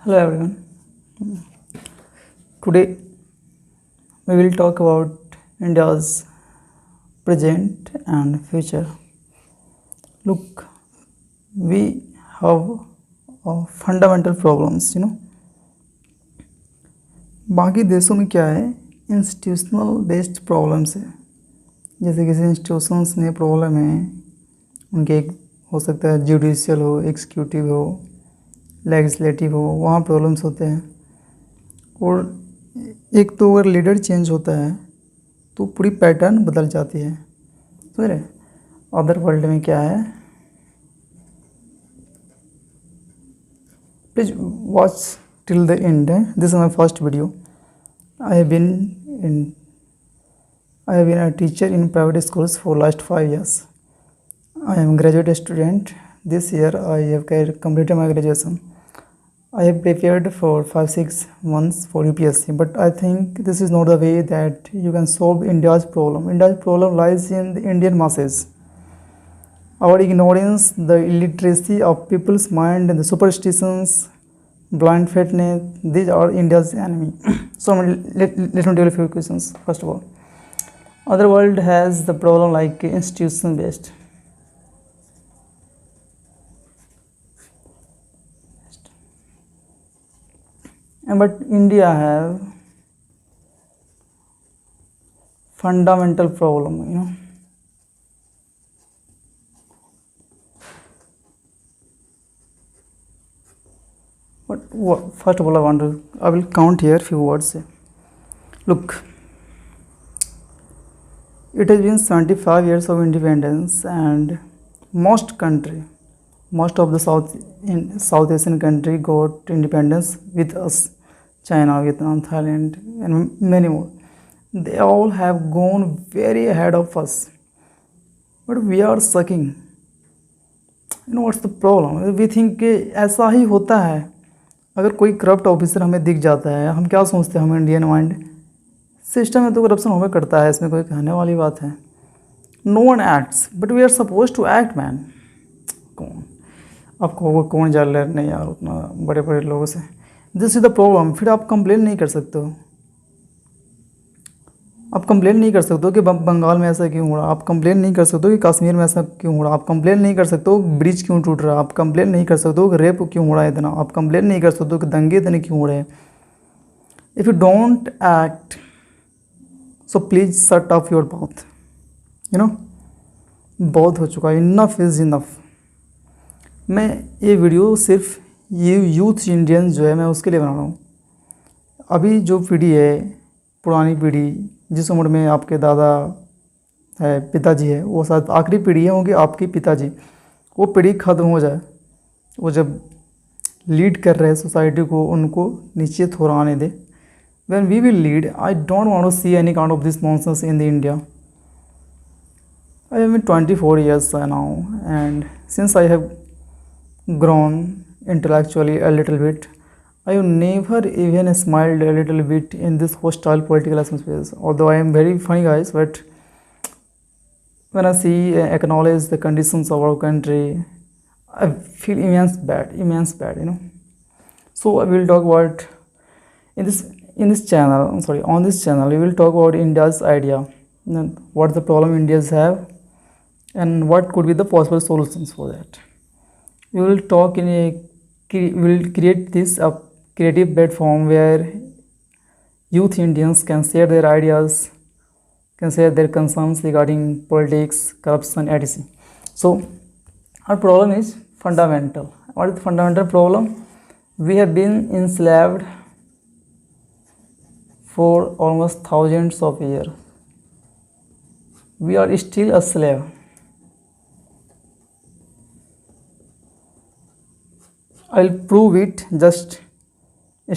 Hello everyone. Today we will talk about India's present and future. Look, we have fundamental problems, बाकी देशों में क्या है, institutional based problems है. जैसे किसी इंस्टीट्यूशंस में प्रॉब्लम है, उनके एक हो सकता है जुडिशियल हो, एग्जीक्यूटिव हो, लेजिस्लेटिव हो, वहाँ प्रॉब्लम्स होते हैं. और एक तो अगर लीडर चेंज होता है तो पूरी पैटर्न बदल जाती है. समझ रहे. अदर वर्ल्ड में क्या है, please watch till the end. This is my first video. I have been a teacher in private schools for last 5 years. I am a graduate student. This year I have completed my graduation. I have prepared for 5-6 months for UPSC, but I think this is not the way that you can solve India's problem. India's problem lies in the Indian masses. Our ignorance, the illiteracy of people's mind, and the superstitions, blind faithness, these are India's enemy. So let me tell you a few questions. First of all, other world has the problem like institution based. But India have fundamental problem, But first of all, I will count here few words. Look, it has been 75 years of independence, and most of the South Asian country got independence with us. China, Vietnam, Thailand, and many more. They all have gone very ahead of us, but we are sucking. What's the problem? We think कि ऐसा ही होता है. अगर कोई corrupt officer हमें दिख जाता है, हम क्या सोचते हैं, हम इंडियन माइंड सिस्टम में तो करप्शन होगा करता है, इसमें कोई कहने वाली बात है. No one acts, but we are suppose to act. Man कौन आपको कौन जान ले नहीं यार उतना बड़े बड़े लोगों से. This is the problem. फिर आप कंप्लेन नहीं कर सकते हो. आप कंप्लेन नहीं कर सकते हो कि बंगाल में ऐसा क्यों हो रहा. आप कंप्लेन नहीं कर सकते हो कि कश्मीर में ऐसा क्यों हो रहा. आप कंप्लेन नहीं कर सकते हो ब्रिज क्यों टूट रहा. आप कंप्लेन नहीं कर सकते हो कि रेप क्यों हो रहा है इतना. आप कंप्लेन नहीं कर सकते हो कि दंगे इतने क्यों हो रहे हैं. If you don't act, so please shut off your mouth. बहुत हो चुका है. Enough is enough. मैं ये वीडियो सिर्फ ये यूथ इंडियंस जो है मैं उसके लिए बना रहा हूँ. अभी जो पीढ़ी है, पुरानी पीढ़ी, जिस उम्र में आपके दादा है, पिताजी है, वो शायद आखिरी पीढ़ी है होंगे आपकी पिताजी, वो पीढ़ी ख़त्म हो जाए. वो जब लीड कर रहे हैं सोसाइटी को, उनको नीचे थोड़ा आने दे. When we will lead, I don't want to see any kind of this nonsense in the India. I am 24 years now, and since I have grown intellectually a little bit, I have never even smiled a little bit in this hostile political atmosphere. Although I am very funny guys, but when I see acknowledge the conditions of our country, I feel immense bad. So I will talk about in this channel. On this channel, we will talk about India's idea, what the problem Indians have, and what could be the possible solutions for that. We will talk we will create this a creative platform where youth Indians can share their ideas, can share their concerns regarding politics, corruption, etc. So our problem is fundamental. What is the fundamental problem? We have been enslaved for almost thousands of years. We are still a slave. I'll prove it. Just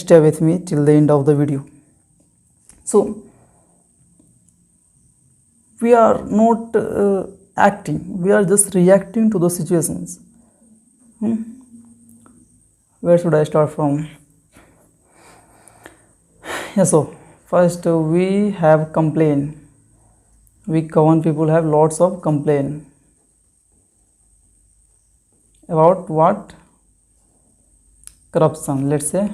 stay with me till the end of the video. So we are not acting, we are just reacting to those situations. Where should I start from? So first we have complaint. We common people have lots of complaint about what? corruption. Let's say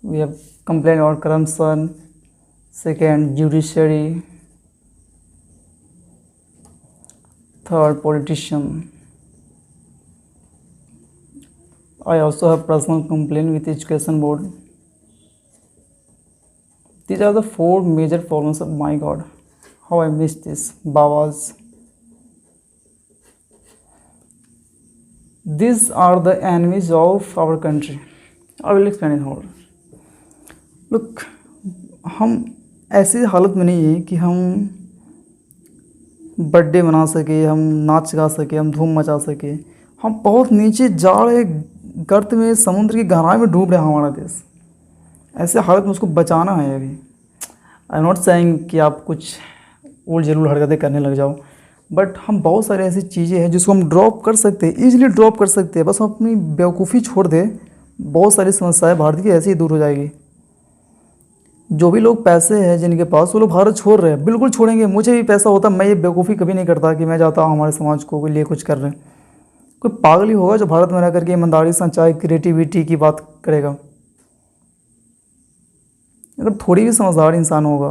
we have complaint about corruption. Second, judiciary. Third, politician. I also have personal complaint with education board. These are the 4 major problems of my God. How I missed this. Babas. These are the enemies of our country. I will explain it how. Look, हम ऐसी हालत में नहीं है कि हम birthday मना सके, हम नाच गा सके, हम धूम मचा सके। हम बहुत नीचे जाड़े गर्त में, समुद्र की गहराई में डूब रहा है हमारा देश। ऐसे हालत में उसको बचाना है अभी। आई एम नॉट सेइंग कि आप कुछ उल जलूल हरकतें करने लग जाओ, बट हम बहुत सारी ऐसी चीज़ें हैं जिसको हम ड्रॉप कर सकते हैं, ईजिली ड्रॉप कर सकते हैं। बस हम अपनी बेवकूफ़ी छोड़ दें, बहुत सारी समस्याएं भारत की ऐसे ही दूर हो जाएगी। जो भी लोग पैसे हैं जिनके पास, वो लोग भारत छोड़ रहे हैं, बिल्कुल छोड़ेंगे। मुझे भी पैसा होता, मैं ये बेवकूफ़ी कभी नहीं करता कि मैं जाता हूँ हमारे समाज को लिए कुछ कर रहे हैं। कोई पागल ही होगा जो भारत में रह करके ईमानदारी, सच्चाई, क्रिएटिविटी की बात करेगा। अगर थोड़ी भी समझदार इंसान होगा,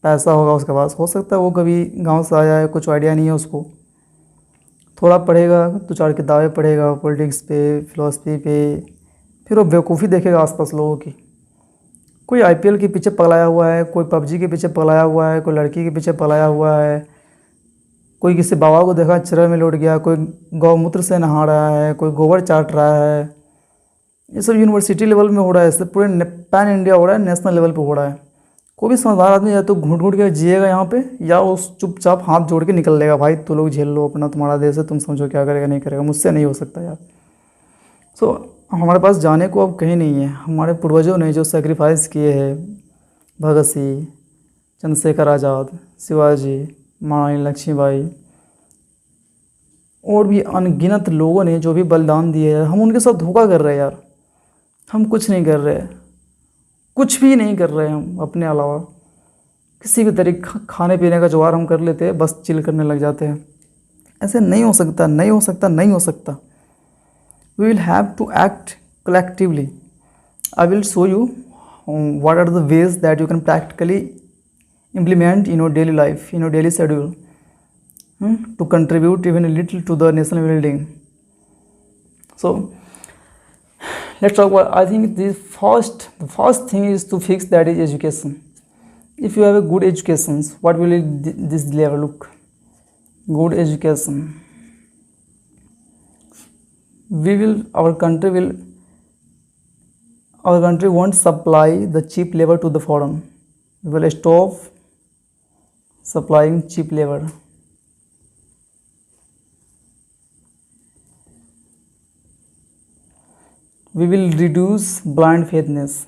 पैसा होगा उसके पास, हो सकता है वो कभी गांव से आया है, कुछ आइडिया नहीं है उसको, थोड़ा पढ़ेगा, 2-4 किताबें पढ़ेगा पॉलिटिक्स पे, फिलॉसफी पे, फिर वो बेवकूफ़ी देखेगा आसपास लोगों की। कोई आईपीएल के पीछे पगलाया हुआ है, कोई पबजी के पीछे पगलाया हुआ है, कोई लड़की के पीछे पगलाया हुआ है, कोई किसी बाबा को देखा चरह में लौट गया, कोई गौमूत्र से नहा रहा है, कोई गोबर चाट रहा है। ये सब यूनिवर्सिटी लेवल में हो रहा है, इससे पूरे पैन इंडिया हो रहा है, नेशनल लेवल पे हो रहा है। कोई भी समझदार आदमी या तो घूट घूट के जिएगा यहाँ पे, या उस चुपचाप हाथ जोड़ के निकल लेगा, भाई तो लोग झेल लो अपना, तुम्हारा देश है, तुम समझो क्या करेगा नहीं करेगा, मुझसे नहीं हो सकता यार। सो हमारे पास जाने को अब कहीं नहीं है। हमारे पूर्वजों ने जो सेक्रीफाइस किए हैं, भगत सिंह, चंद्रशेखर आज़ाद, शिवाजी, महारानी लक्ष्मीबाई और भी अनगिनत लोगों ने जो भी बलिदान दिए हैं, हम उनके साथ धोखा कर रहे हैं यार। हम कुछ नहीं कर रहे, कुछ भी नहीं कर रहे हम अपने अलावा। किसी भी तरीके खाने पीने का जुगाड़ हम कर लेते हैं, बस चिल करने लग जाते हैं। ऐसे नहीं हो सकता, नहीं हो सकता, नहीं हो सकता। We will have to act collectively. I will show you what are the ways that you can practically implement in your daily life, in your daily schedule, to contribute even a little to the national building. So let's talk about, I think the first thing is to fix, that is education. If you have a good education, what will this level look? Good education. Our country won't supply the cheap labor to the foreign. We will stop supplying cheap labor. We will reduce blind faithness.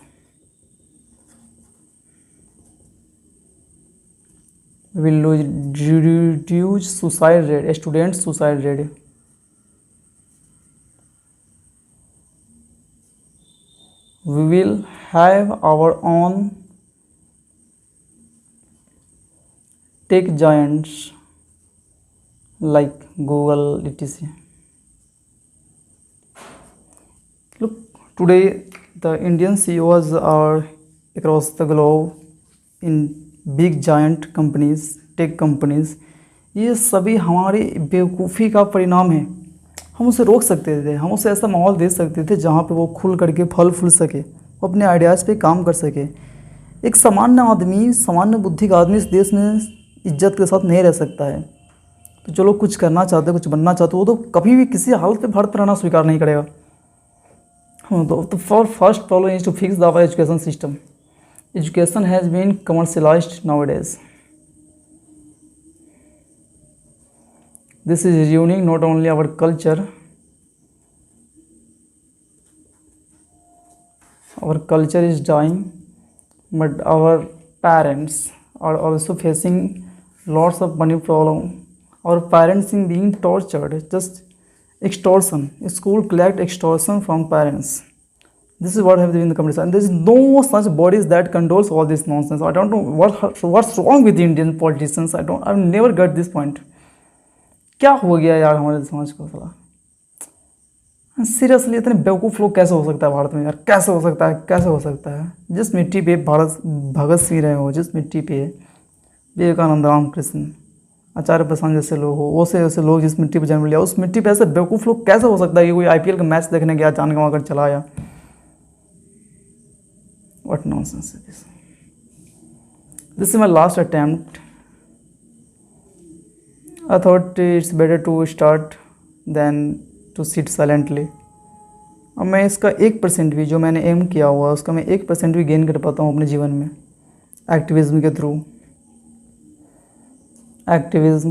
We will reduce suicide rate, student suicide rate. We will have our own tech giants like Google, etc. Look, today the Indian CEOs are across the globe in big giant companies, tech companies. ये सभी हमारी बेवकूफ़ी का परिणाम है। हम उसे रोक सकते थे, हम उसे ऐसा माहौल दे सकते थे जहाँ पे वो खुल करके फल फूल सके, वो अपने आइडियाज़ पे काम कर सके। एक सामान्य आदमी, सामान्य बुद्धि का आदमी इस देश में इज्जत के साथ नहीं रह सकता है। तो जो लोग कुछ करना चाहते, कुछ बनना चाहते, वो तो कभी भी किसी हालत पे भारत पर रहना स्वीकार नहीं करेगा। तो for first problem is to fix the education system. Education has been commercialized nowadays. This is ruining not only our culture is dying, but our parents are also facing lots of money problem. Our parents are being tortured, just extortion. School collect extortion from parents. This is what have been the competition. There is no such bodies that controls all this nonsense. I don't know what's wrong with the Indian politicians. I've never got this point. क्या हो गया यार हमारे समाज को साला. Seriously इतने बेवकूफ़ लोग कैसे हो सकता है भारत में यार, कैसे हो सकता है, कैसे हो सकता है। जिस मिट्टी पे भारत भगत सिंह रहे हो, जिस मिट्टी पे विवेकानंद, रामकृष्ण, आचार्य प्रसाद जैसे लोग हो, वैसे वैसे लोग जिस मिट्टी पे जन्म लिया, उस मिट्टी पे ऐसे बेवकूफ़ लोग कैसे हो सकता है कि कोई आईपीएल का मैच देखने गया, जान गंवा कर चला आया। What nonsense is this. This is my last attempt. I thought it's better to start then to sit silently. अब मैं इसका 1% भी जो मैंने एम किया हुआ है उसका मैं 1% भी गेन कर पाता हूँ अपने जीवन में, एक्टिविज़्म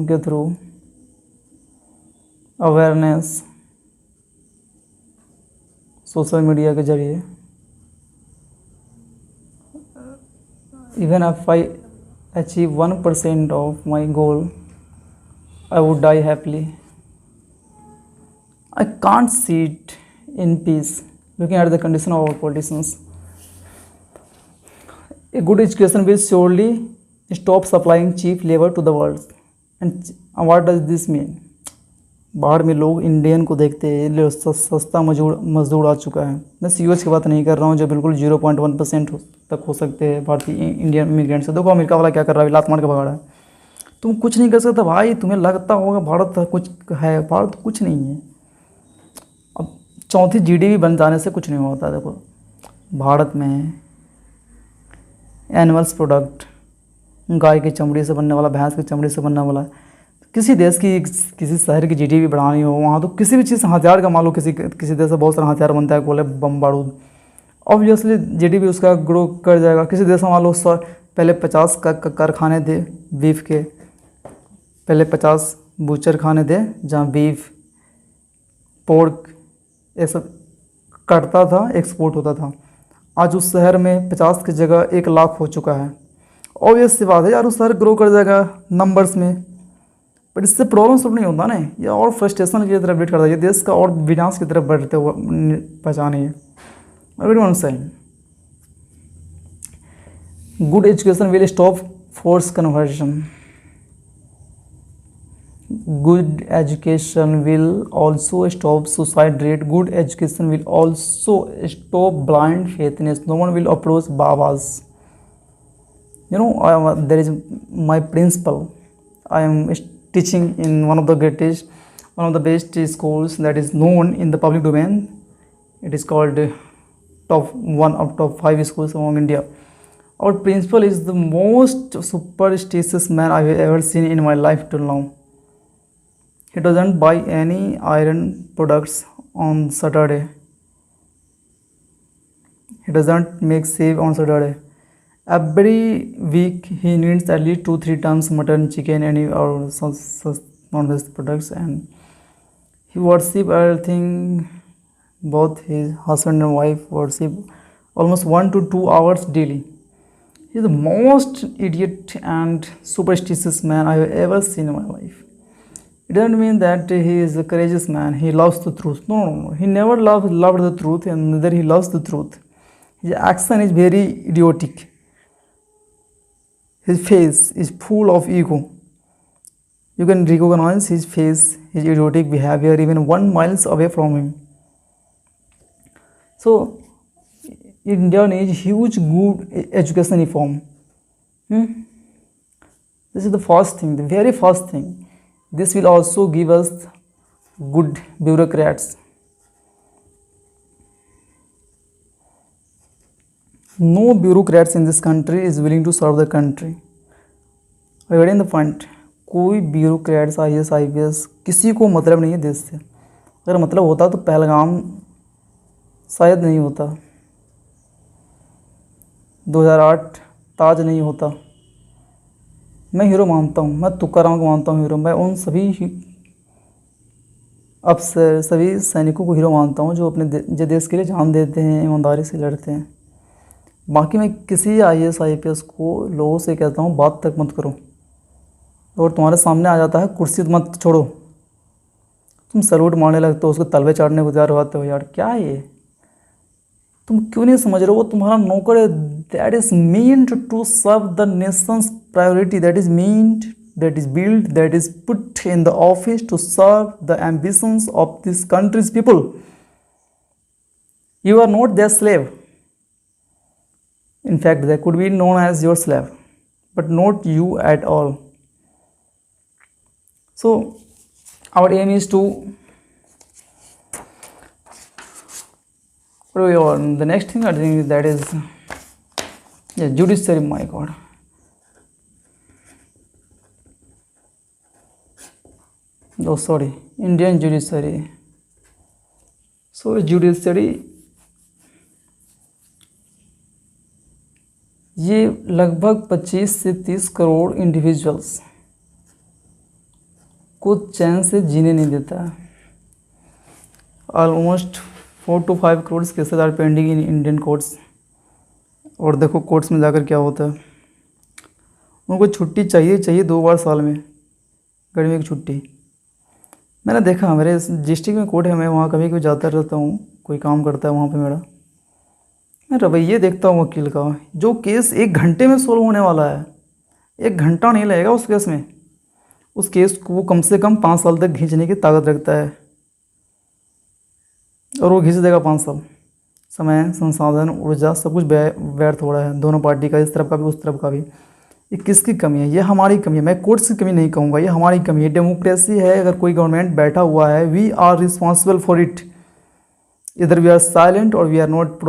के थ्रू, अवेयरनेस, सोशल मीडिया के जरिए। Even if I achieve 1% of my goal, I would die happily. I can't sit in peace looking at the condition of our politicians. A good education will surely stop supplying cheap labor to the world. And what does this mean? बाहर में लोग Indian को देखते हैं सस्ता मजदूर आ चुका है। मैं सीओएच की बात नहीं कर रहा हूँ जो बिल्कुल 0.1% तक हो सकते हैं भारतीय इंडियन इमिग्रेंट से। देखो अमेरिका वाला क्या कर रहा है, लात मार के भगा रहा है। तुम कुछ नहीं कर सकते भाई। तुम्हें लगता होगा भारत कुछ है, भारत कुछ नहीं है। अब चौथी जीडीपी बन जाने से कुछ नहीं होता। देखो भारत में एनिमल्स प्रोडक्ट, गाय की चमड़ी से बनने वाला, भैंस की चमड़ी से बनने वाला, किसी देश की, किसी शहर की जीडीपी बढ़ानी हो वहाँ तो किसी भी चीज़, हथियार का मान लो, किसी देश से बहुत सारा हथियार बनता है, गोले, बम, बारूद, ऑब्वियसली जीडीपी उसका ग्रो कर जाएगा। किसी देश में मान लो पहले 50 कारखाने थे बीफ के, पहले 50 बूचर खाने थे जहाँ बीफ, पोर्क ये सब कटता था, एक्सपोर्ट होता था। आज उस शहर में 50 की जगह 1 लाख हो चुका है। ऑब्वियस सी बात है यार, उस शहर ग्रो कर जाएगा नंबर्स में, बट इससे प्रॉब्लम सब नहीं होता ना। ये और फ्रस्ट्रेशन की तरफ लीड करता है, ये देश का और विनाश की तरफ बढ़ते हुए पहचान है। Everyone saying good education will stop force conversion. Good education will also stop suicide rate. Good education will also stop blind faithness. No one will approach Babas. You know, there is my principal. I am teaching in one of the best schools that is known in the public domain. It is called one of top 5 schools among India. Our principal is the most superstitious man I have ever seen in my life till now. He doesn't buy any iron products on Saturday. He doesn't make save on Saturday. Every week he needs at least 2-3 tons mutton, chicken, or some non-veg products, and he worship everything. Both his husband and wife worship almost 1 to 2 hours daily. He is the most idiot and superstitious man I have ever seen in my life. It doesn't mean that he is a courageous man. He loves the truth. No. He never loved the truth, and neither he loves the truth. His action is very idiotic. His face is full of ego. You can recognize his face, his idiotic behavior even 1 mile away from him. So, India needs huge good education reform. This is the first thing, the very first thing. This will also give us good bureaucrats. No bureaucrats in this country is willing to serve the country. Are you getting the point? कोई bureaucrats, IAS, IPS किसी को मतलब नहीं है देश से। अगर मतलब होता तो पहलगाम शायद नहीं होता, 2008 ताज नहीं होता। मैं हीरो मानता हूँ, मैं तुकाराम को मानता हूँ हीरो। मैं उन सभी अफसर, सभी सैनिकों को हीरो मानता हूँ जो अपने देश के लिए जान देते हैं, ईमानदारी से लड़ते हैं। बाकी मैं किसी IAS, IPS को लोगों से कहता हूँ बात तक मत करो। और तुम्हारे सामने आ जाता है कुर्सी तो मत छोड़ो, तुम सैल्यूट मारने लगते हो, उसको तलवे चाटने को तैयार होते हो। यार क्या है ये, तुम क्यों नहीं समझ रहे हो? वो तुम्हारा नौकर है, that is meant to serve the nations priority, that is meant, that is build, that is put in the office to serve the ambitions of this countries people. You are not their slave. In fact, they could be known as your slave, but not you at all. So our aim is to the next thing I think that is judiciary. My God. Oh sorry, Indian judiciary. So judiciary ये लगभग 25 से 30 crore individuals को चैन से जीने नहीं देता है. Almost 4 to 5 crore cases are pending in Indian courts. और देखो कोर्ट्स में जाकर क्या होता है, उनको छुट्टी चाहिए 2 बार साल में, गर्मी की छुट्टी. मैंने देखा मेरे डिस्ट्रिक्ट में कोर्ट है, मैं वहाँ कभी कभी जाता रहता हूँ, कोई काम करता है वहाँ पे मेरा. मैं रवैये देखता हूँ वकील का. जो केस 1 घंटे में सोल्व होने वाला है, 1 घंटा नहीं लगेगा उस केस में. उस केस को वो कम से कम 5 साल तक खींचने की ताकत रखता है, और वो खींच देगा 5 साल. समय, संसाधन, ऊर्जा सब कुछ व्यर्थ हो रहा है दोनों पार्टी का, इस तरफ का भी उस तरफ का भी. ये किसकी कमी है? ये हमारी कमी है. मैं कोर्ट्स की कमी नहीं कहूँगा, ये हमारी कमी है. डेमोक्रेसी है, अगर कोई गवर्नमेंट बैठा हुआ है, we are responsible for it. इधर वी आर साइलेंट और वी आर नॉट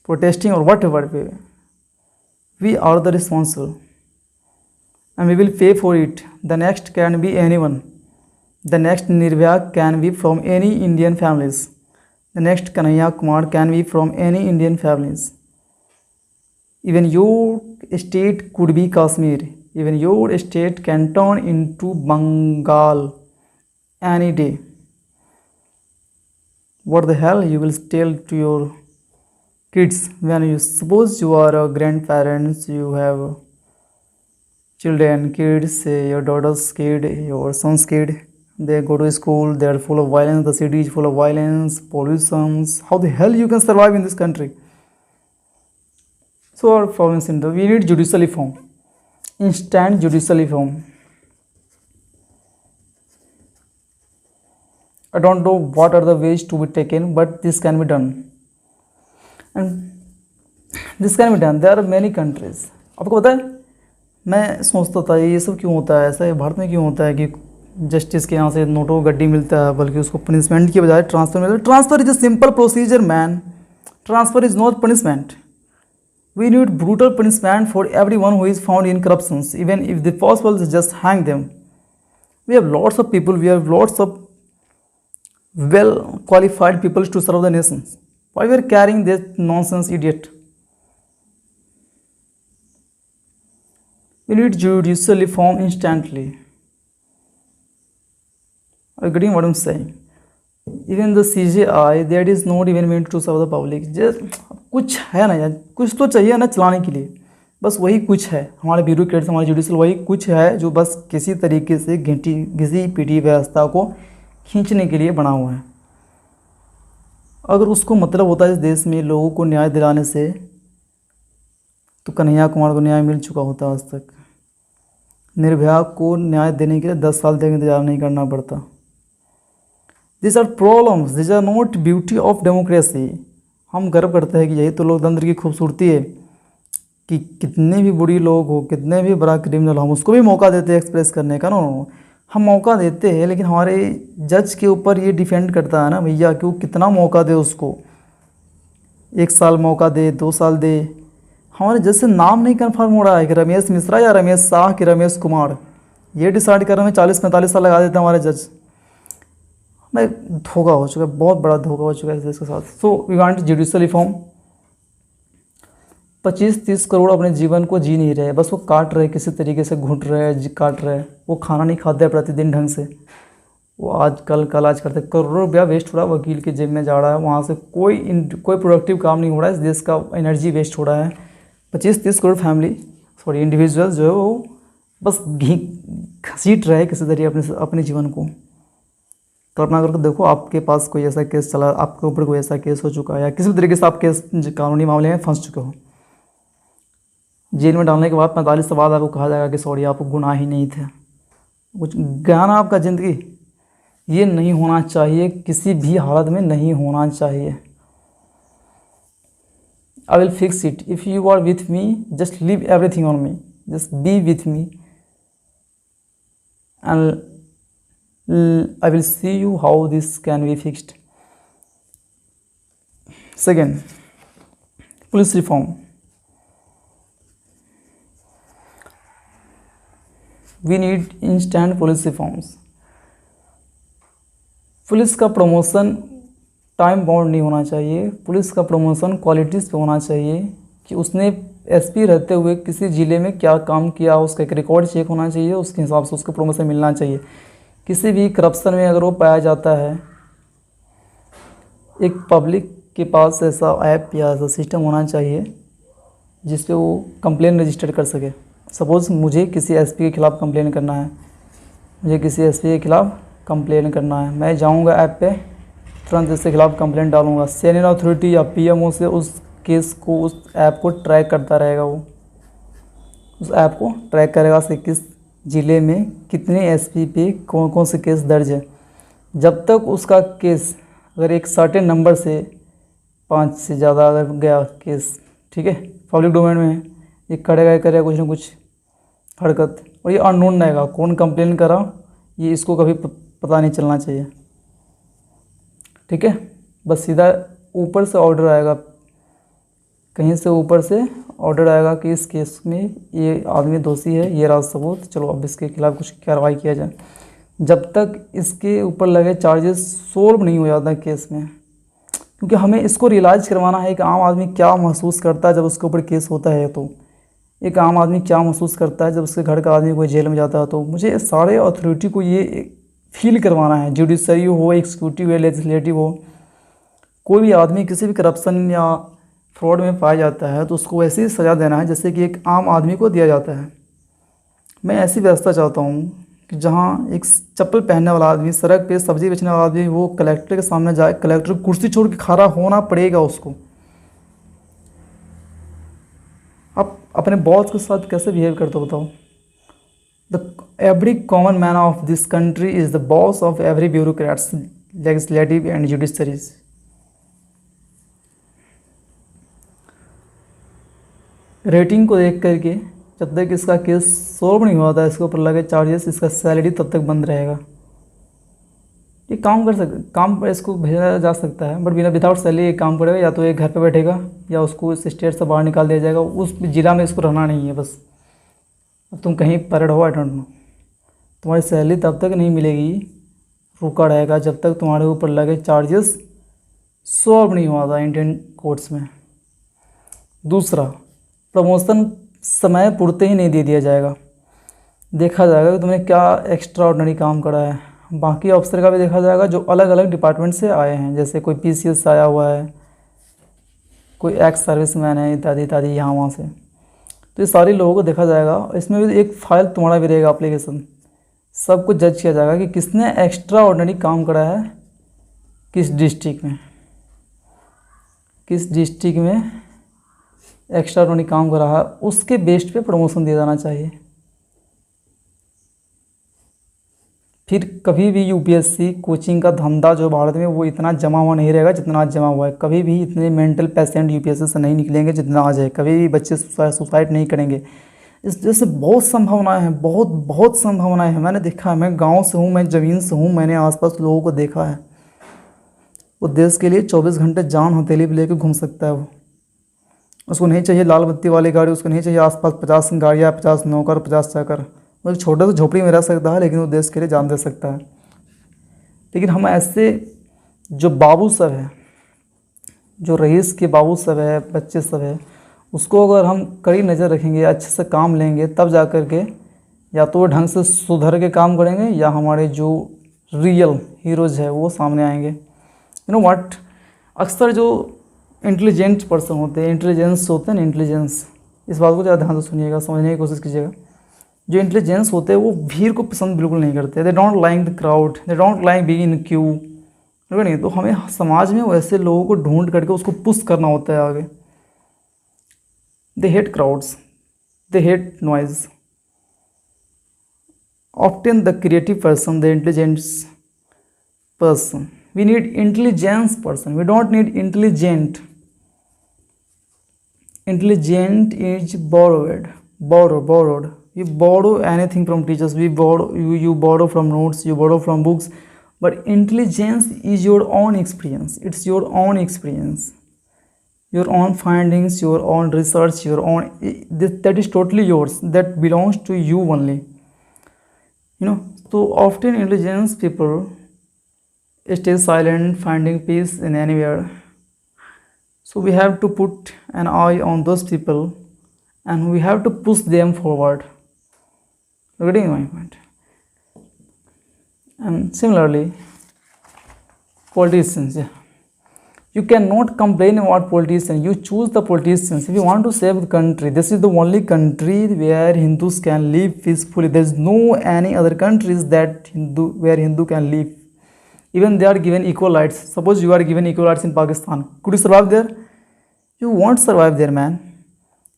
प्रोटेस्टिंग और whatever we are the responsible and we will pay for it. The next can be anyone. The next Nirbhaya can be from any Indian families. The next Kanhaiya Kumar can be from any Indian families. Even your state could be Kashmir. Even your state can turn into Bengal any day. What the hell you will tell to your kids when you suppose you are a grandparents, you have children, kids, your daughter's kid, your son's kid, they go to school, they are full of violence, the city is full of violence, pollutions. How the hell you can survive in this country? So our problem is simple. We need judicial reform, instant judicial reform. I don't know what are the ways to be taken, but this can be done. And this can be done. There are many countries. आपको पता है, मैं सोचता था ये सब क्यों होता है, ऐसा भारत में क्यों होता है कि जस्टिस के यहाँ से नोटों को गड्डी मिलता है, बल्कि उसको पनिशमेंट की बजाय ट्रांसफ़र मिलता है. Transfer is a simple procedure man. Transfer is not punishment. We need brutal punishment for everyone who is found in corruptions, even if the possible is just hang them. We have lots of people, we have lots of well qualified people to serve the nations. Why we are carrying this nonsense idiot? We need judicial reform instantly. Are you getting what I'm saying? Even the CJI, that is not even meant to serve the public. Just कुछ है ना यार, कुछ तो चाहिए ना चलाने के लिए. बस वही कुछ है, हमारे ब्यूरोक्रेट्स, हमारे जुडिशल वही कुछ है जो बस किसी तरीके से घिसी पिटी व्यवस्था को खींचने के लिए बना हुआ है. अगर उसको मतलब होता है इस देश में लोगों को न्याय दिलाने से, तो कन्हैया कुमार को न्याय मिल चुका होता आज तक. निर्भया को न्याय देने के लिए 10 साल तक इंतजार नहीं करना पड़ता. This are problems, this are not beauty of democracy. हम गर्व करते हैं कि यही तो लोकतंत्र की खूबसूरती है कि कितने भी बुरी लोग हो, कितने भी बड़ा क्रिमिनल, हम उसको भी मौका देते हैं एक्सप्रेस करने का. नो, हम मौका देते हैं, लेकिन हमारे जज के ऊपर ये डिपेंड करता है ना भैया कि वो कितना मौका दे उसको. 1 साल मौका दे, 2 साल दे. हमारे जज से नाम नहीं कन्फर्म हो रहा है कि रमेश मिश्रा या रमेश शाह कि रमेश कुमार, ये डिसाइड करने में 40-45 साल लगा देते हैं हमारे जज. मैं धोखा हो चुका है, बहुत बड़ा धोखा हो चुका है इस देश के साथ. So we want judicial reform. 25-30 crore अपने जीवन को जी नहीं रहे, बस वो काट रहे, किसी तरीके से घुट रहे, काट रहे. वो खाना नहीं खाते प्रतिदिन ढंग से. वो आज करते, करोड़ों रुपया वेस्ट हो रहा है, वकील के जेब में जा रहा है, वहाँ से कोई प्रोडक्टिव काम नहीं हो रहा है. इस देश का एनर्जी वेस्ट हो रहा है. 25-30 करोड़ इंडिविजुअल्स जो है वो बस घसीट रहे किसी तरीके अपने जीवन को. कल्पना करके देखो, आपके पास कोई ऐसा केस चला, आपके ऊपर कोई ऐसा केस हो चुका है, या किसी भी तरीके से आप केस कानूनी मामले में फंस चुके हो. जेल में डालने के बाद 45 साल आपको कहा जाएगा कि सॉरी, आप गुनाह ही नहीं थे, कुछ गया ना आपका ज़िंदगी. ये नहीं होना चाहिए, किसी भी हालत में नहीं होना चाहिए। I will fix it. If you are with me, just leave everything on me. Just be with me, and I will see you how this can be fixed. Second, police reform. We need instant police reforms. Police का promotion time bound नहीं होना चाहिए। Police का promotion qualities पे होना चाहिए कि उसने एसपी रहते हुए किसी ज़िले में क्या काम किया, उसका एक रिकॉर्ड चेक होना चाहिए, उसके हिसाब से उसको प्रमोशन मिलना चाहिए। किसी भी करप्शन में अगर वो पाया जाता है, एक पब्लिक के पास ऐसा ऐप या ऐसा सिस्टम होना चाहिए जिस पे वो कंप्लेन रजिस्टर कर सके। सपोज़ मुझे किसी एसपी के ख़िलाफ़ कंप्लेन करना है, कंप्लेन करना है, मैं जाऊंगा ऐप पे, तुरंत इसके खिलाफ़ कंप्लेंट डालूंगा। सीनियर अथॉरिटी या पीएमओ से उस केस को, उस ऐप को ट्रैक करता रहेगा। वो उस ऐप को ट्रैक करेगा से किस ज़िले में कितने एसपी पे कौन कौन से केस दर्ज है। जब तक उसका केस अगर एक सर्टेन नंबर से 5 से ज़्यादा अगर गया केस, ठीक है, पब्लिक डोमेन में है, ये करेगा कुछ ना कुछ हरकत, और ये अननोन रहेगा कौन कंप्लेन करा, ये इसको कभी पता नहीं चलना चाहिए। ठीक है, बस सीधा ऊपर से ऑर्डर आएगा, कहीं से ऊपर से ऑर्डर आएगा कि इस केस में ये आदमी दोषी है, ये रहा सबूत, चलो अब इसके खिलाफ़ कुछ कार्रवाई किया जाए। जब तक इसके ऊपर लगे चार्जेस सोल्व नहीं हो जाता केस में, क्योंकि हमें इसको रियलाइज़ करवाना है कि आम आदमी क्या महसूस करता है जब उसके ऊपर केस होता है। तो एक आम आदमी क्या महसूस करता है जब उसके घर का आदमी कोई जेल में जाता है। तो मुझे सारे अथॉरिटी को ये फील करवाना है, जुडिशरी हो, एग्जीक्यूटिव हो, लेजिस्लेटिव हो, कोई भी आदमी किसी भी करप्शन या फ्रॉड में पाया जाता है तो उसको ऐसी सज़ा देना है जैसे कि एक आम आदमी को दिया जाता है। मैं ऐसी व्यवस्था चाहता हूँ कि जहाँ एक चप्पल पहनने वाला आदमी, सड़क पे सब्जी बेचने वाला आदमी, वो कलेक्टर के सामने जाए, कलेक्टर कुर्सी छोड़ के खड़ा होना पड़ेगा उसको। आप अपने बॉस के साथ कैसे बिहेव करते हो बताओ? Every common man of this country is the boss of every bureaucrats, legislative and judiciaries. Rating को देख करके जब तक इसका केस सॉल्व नहीं हुआ था, इसके ऊपर लगे चार्जेस, इसका सैलरी तब तक बंद रहेगा। ये काम कर सकते, काम पर इसको भेजा जा सकता है, बट बिना विदाउट सैलरी ये काम करेगा, या तो ये घर पे बैठेगा या उसको इस स्टेट से बाहर निकाल दिया जाएगा। उस जिला में इसको रहना नहीं है, बस अब तुम कहीं परेड हो, आई डोंट नो, तुम्हारी सैलरी तब तक नहीं मिलेगी, रुका रहेगा जब तक तुम्हारे ऊपर लगे चार्जेस सॉल्व नहीं हुआ था इंडियन कोर्ट्स में। दूसरा, प्रमोशन समय पूर्ते ही नहीं दे दिया जाएगा। देखा जाएगा कि तुमने क्या एक्स्ट्रा ऑर्डिनरी काम करा है। बाकी अफसर का भी देखा जाएगा जो अलग अलग डिपार्टमेंट से आए हैं, जैसे कोई पीसीएस से आया हुआ है, कोई एक्स सर्विसमैन है, इत्यादि इत्यादि, यहाँ वहाँ से। तो ये सारे लोगों को देखा जाएगा। इसमें भी एक फ़ाइल तुम्हारा भी रहेगा, एप्लीकेशन, सबको जज किया जाएगा कि किसने एक्स्ट्रा ऑर्डिनरी काम करा है, किस डिस्ट्रिक्ट में एक्स्ट्रा ऑर्डिनरी काम करा है, उसके बेस्ड पे प्रमोशन दिया जाना चाहिए। फिर कभी भी यूपीएससी कोचिंग का धंधा जो भारत में, वो इतना जमा हुआ नहीं रहेगा जितना आज जमा हुआ है। कभी भी इतने मेंटल पेशेंट यूपीएससी से नहीं निकलेंगे जितना आज है। कभी भी बच्चे सुसाइड नहीं करेंगे। इस जैसे बहुत संभावनाएं हैं, बहुत संभावनाएं हैं। मैंने देखा है, मैं गांव से हूँ, मैं ज़मीन से हूँ, मैंने आसपास लोगों को देखा है। वो देश के लिए 24 घंटे जान हथेली पे लेकर घूम सकता है। वो, उसको नहीं चाहिए लाल बत्ती वाली गाड़ी, उसको नहीं चाहिए आसपास 50 गाड़ियाँ, 50 नौकर, 50 चाकर। वो एक छोटे से झोपड़ी में रह सकता है, लेकिन वो देश के लिए जान दे सकता है। लेकिन हम ऐसे जो बाबू सब है, जो रईस के बाबू सब है, बच्चे सब है, उसको अगर हम कड़ी नज़र रखेंगे, अच्छे से काम लेंगे, तब जा कर के या तो वो ढंग से सुधर के काम करेंगे, या हमारे जो रियल हीरोज़ है वो सामने आएंगे। यू नो व्हाट, अक्सर जो इंटेलिजेंट पर्सन होते हैं, इंटेलिजेंस होते हैं ना, इंटेलिजेंस, इस बात को ज़्यादा ध्यान से सुनिएगा, समझने की कोशिश कीजिएगा। जो इंटेलिजेंस होते हैं वो भीड़ को पसंद बिल्कुल नहीं करते। They don't like the crowd, they don't like being in Q, नहीं। तो हमें समाज में वैसे लोगों को ढूंढ करके उसको पुश करना होता है आगे। They hate crowds, they hate noise. Often the creative person, the intelligents person. We need intelligence person. We don't need intelligent. Intelligent is borrowed. You borrow anything from teachers. You borrow from notes. You borrow from books. But intelligence is your own experience. It's your own experience, your own findings, your own research, your own. That is totally yours. That belongs to you only. So often intelligence people stay silent, finding peace in anywhere. So we have to put an eye on those people, and we have to push them forward. Getting my point? And similarly, politicians. Yeah. You cannot complain about politicians. You choose the politicians. If you want to save the country, this is the only country where Hindus can live peacefully. There is no any other countries where Hindu can live. Even they are given equal rights. Suppose you are given equal rights in Pakistan. Could you survive there? You won't survive there, man.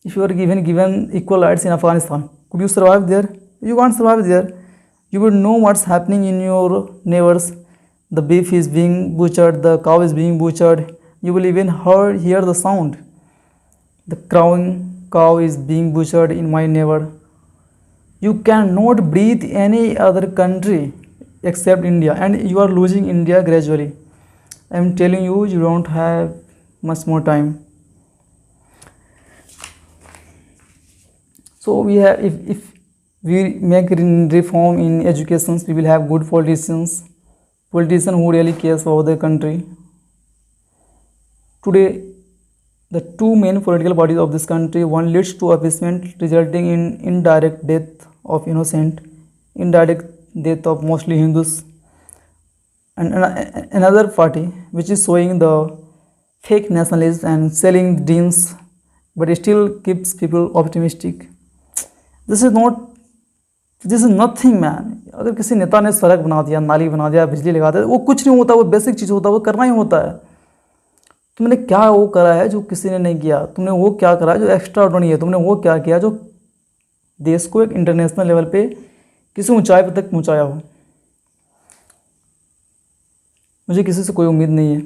If you are given equal rights in Afghanistan, could you survive there? You can't survive there. You will know what's happening in your neighbors. The beef is being butchered, the cow is being butchered. You will even hear the sound. The crowing cow is being butchered in my neighbor. You cannot breathe any other country except India, and you are losing India gradually. I am telling you, you don't have much more time. So we have, if we make reform in education, we will have good politicians who really cares for the country. Today, the two main political parties of this country, one leads to appeasement, resulting in indirect death of innocent, indirect death of mostly Hindus, and another party which is showing the fake nationalism and selling dreams, but it still keeps people optimistic. This is nothing, man. अगर किसी नेता ने सड़क बना दिया, नाली बना दिया, बिजली लगा दिया, वो कुछ नहीं होता, वो बेसिक चीज़ होता है, वो करना ही होता है. तुमने क्या वो करा है जो किसी ने नहीं किया? तुमने वो क्या करा है जो एक्स्ट्रा ऑर्डिनरी है? तुमने वो क्या किया जो देश को एक इंटरनेशनल लेवल पे किसी ऊंचाई पर तक पहुंचाया हो? मुझे किसी से कोई उम्मीद नहीं है.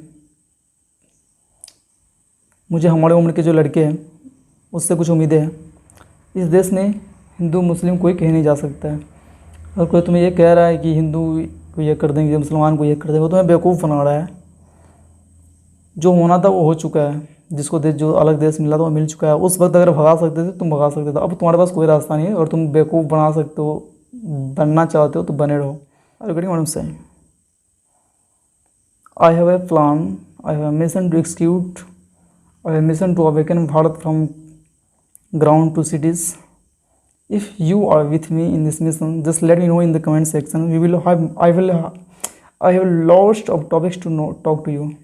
मुझे हमारे उम्र के जो लड़के हैं उससे कुछ उम्मीदें हैं. इस देश में हिंदू मुस्लिम कोई कह नहीं जा सकता है. और कोई तुम्हें ये कह रहा है कि हिंदू को ये कर देंगे, मुसलमान को ये कर देंगे, वो तुम्हें बेवकूफ़ बना रहा है. जो होना था वो हो चुका है. जिसको जो अलग देश मिला था वो मिल चुका है. उस वक्त अगर भगा सकते थे तुम भगा सकते थे. अब तुम्हारे पास कोई रास्ता नहीं है और तुम बेवकूफ़ बना सकते हो, बनना चाहते हो तो बने रहो. Are you getting what I'm saying? I have a plan, I have a mission to execute, I have a mission to awaken Bharat from ground to cities. If you are with me in this mission, just let me know in the comment section. I have lots of topics to talk to you.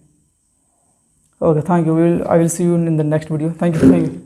Okay, thank you. I will see you in the next video. Thank you.